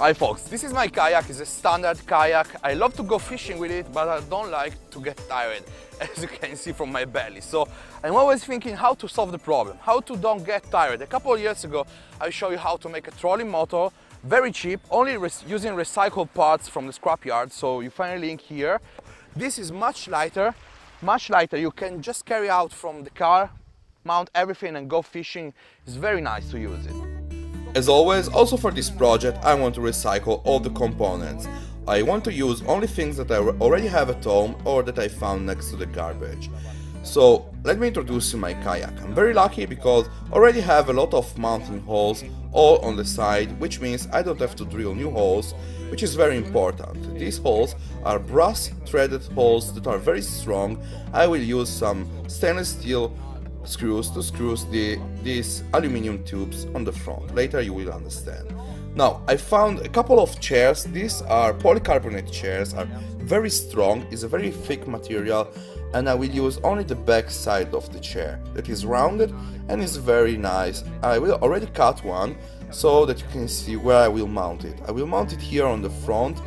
Hi folks, this is my kayak. It's a standard kayak. I love to go fishing with it, but I don't like to get tired, as you can see from my belly. So I'm always thinking how to solve the problem, how to don't get tired. A couple of years ago, I showed you how to make a trolling motor, very cheap, only using recycled parts from the scrapyard. So you find a link here. This is much lighter. You can just carry out from the car, mount everything and go fishing. It's very nice to use it. As always, also for this project I want to recycle all the components. I want to use only things that I already have at home or that I found next to the garbage. So let me introduce you my kayak. I'm very lucky because I already have a lot of mounting holes all on the side, which means I don't have to drill new holes, which is very important. These holes are brass threaded holes that are very strong. I will use some stainless steel screws to screw these aluminum tubes on the front. Later you will understand. Now I found a couple of chairs. These are polycarbonate chairs, are very strong, it's a very thick material, and I will use only the back side of the chair that is rounded and is very nice. I will already cut one so that you can see where I will mount it. I will mount it here on the front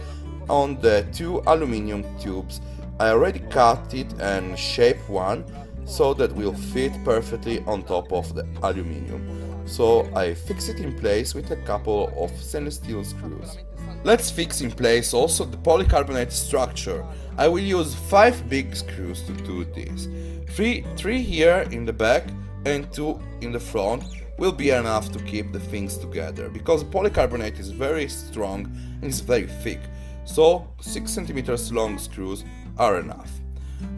on the two aluminum tubes. I already cut it and shaped one so that will fit perfectly on top of the aluminum. So I fix it in place with a couple of stainless steel screws. Let's fix in place also the polycarbonate structure. I will use 5 big screws to do this. Three here in the back and 2 in the front will be enough to keep the things together, because polycarbonate is very strong and is very thick. So 6 cm long screws are enough.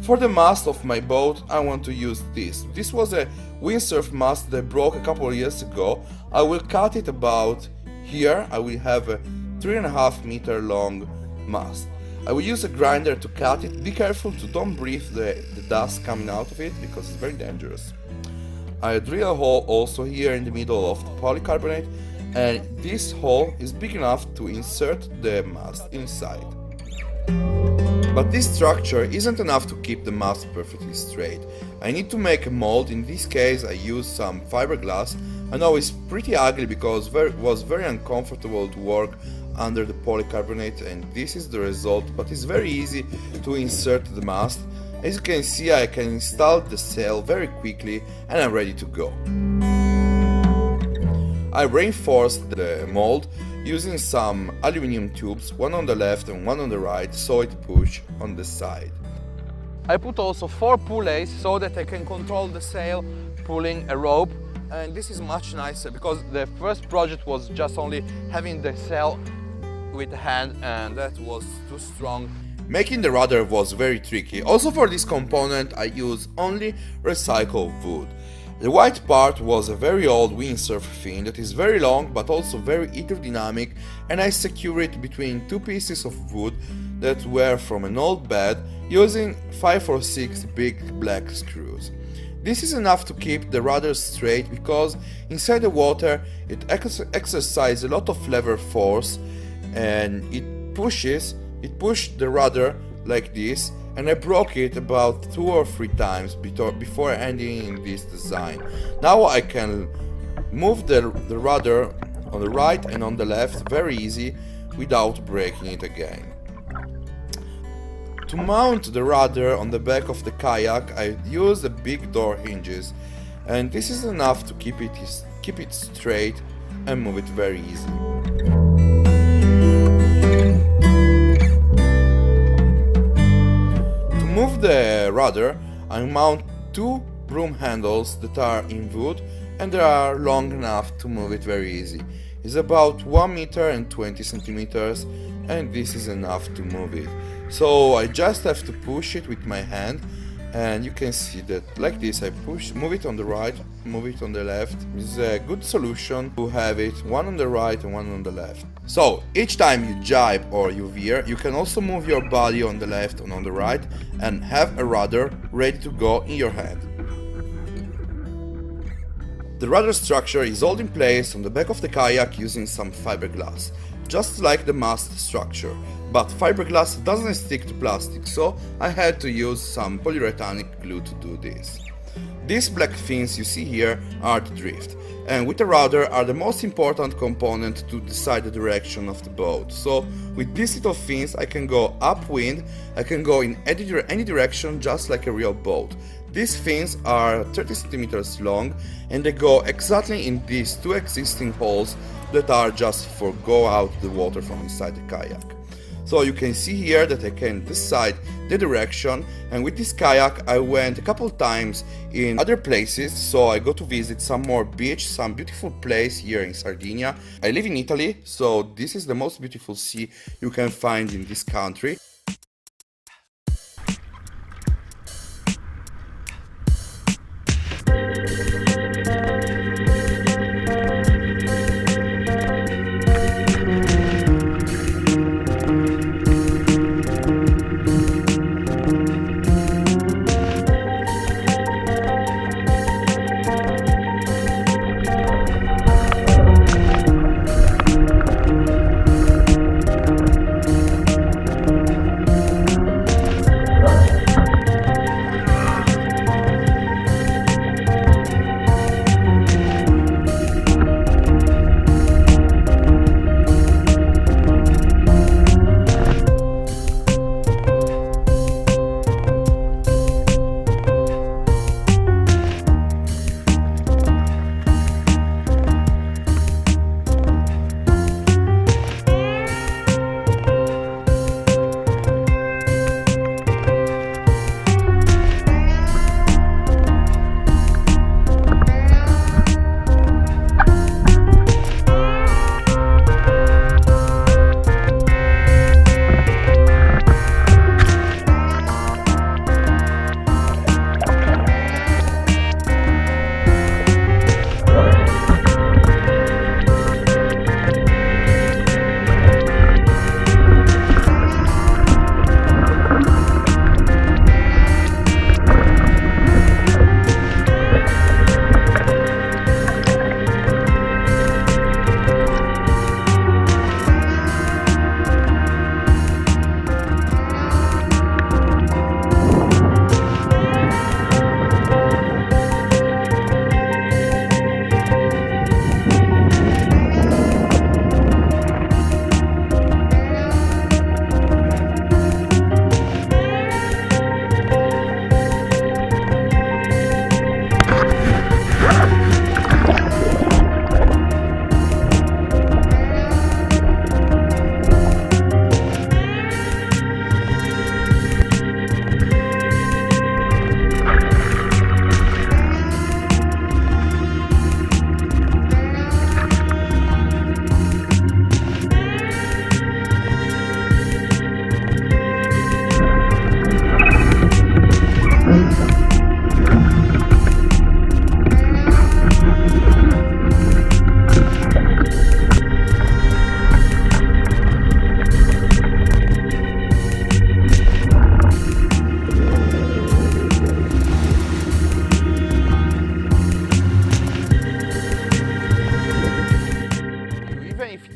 For the mast of my boat, I want to use this. This was a windsurf mast that broke a couple of years ago. I will cut it about here. I will have a 3.5 meter long mast. I will use a grinder to cut it. Be careful to don't breathe the dust coming out of it, because it's very dangerous. I drill a hole also here in the middle of the polycarbonate, and this hole is big enough to insert the mast inside. But this structure isn't enough to keep the mast perfectly straight. I need to make a mold. In this case I used some fiberglass. I know it's pretty ugly because it was very uncomfortable to work under the polycarbonate, and this is the result, but it's very easy to insert the mast. As you can see, I can install the sail very quickly and I'm ready to go. I reinforced the mold using some aluminum tubes, one on the left and one on the right, so it pushes on the side. I put also 4 pulleys so that I can control the sail pulling a rope, and this is much nicer because the first project was just only having the sail with the hand, and that was too strong. Making the rudder was very tricky. Also for this component I use only recycled wood. The white part was a very old windsurf fin that is very long but also very hydrodynamic, and I secure it between 2 pieces of wood that were from an old bed using 5 or 6 big black screws. This is enough to keep the rudder straight because inside the water it exercises a lot of lever force, and it pushed the rudder like this, and I broke it about 2 or 3 times before ending in this design. Now I can move the rudder on the right and on the left very easy without breaking it again. To mount the rudder on the back of the kayak I use the big door hinges, and this is enough to keep it straight and move it very easily. To move the rudder, I mount 2 broom handles that are in wood, and they are long enough to move it very easy. It's about 1 meter and 20 centimeters, and this is enough to move it. So I just have to push it with my hand, and you can see that like this I move it on the right, move it on the left. It's a good solution to have it one on the right and one on the left. So each time you jibe or you veer, you can also move your body on the left and on the right and have a rudder ready to go in your hand. The rudder structure is all in place on the back of the kayak using some fiberglass, just like the mast structure. But fiberglass doesn't stick to plastic, so I had to use some polyurethanic glue to do this. These black fins you see here are the drift, and with the rudder are the most important component to decide the direction of the boat. So with these little fins I can go upwind, I can go in any direction just like a real boat. These fins are 30 centimeters long and they go exactly in these two existing holes that are just for go out the water from inside the kayak. So you can see here that I can decide the direction, and with this kayak I went a couple times in other places. So I go to visit some more beach, some beautiful place here in Sardinia. I live in Italy, so this is the most beautiful sea you can find in this country.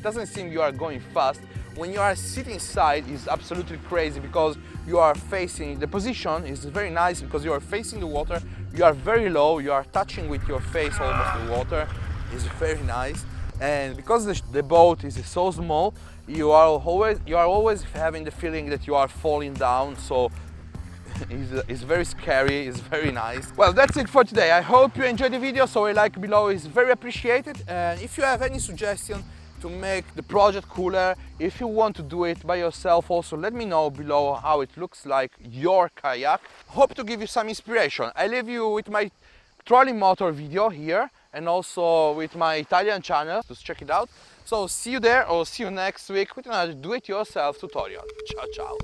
doesn't seem you are going fast. When you are sitting side, it's absolutely crazy because you are facing, the position is very nice because you are facing the water, you are very low, you are touching with your face almost the water, it's very nice. And because the boat is so small, you are always having the feeling that you are falling down, so it's very scary, it's very nice. Well, that's it for today. I hope you enjoyed the video, so a like below is very appreciated. And if you have any suggestion to make the project cooler, if you want to do it by yourself, also let me know below how it looks like your kayak. Hope to give you some inspiration. I leave you with my trolley motor video here and also with my Italian channel, just check it out. So see you there or see you next week with another do-it-yourself tutorial. Ciao ciao.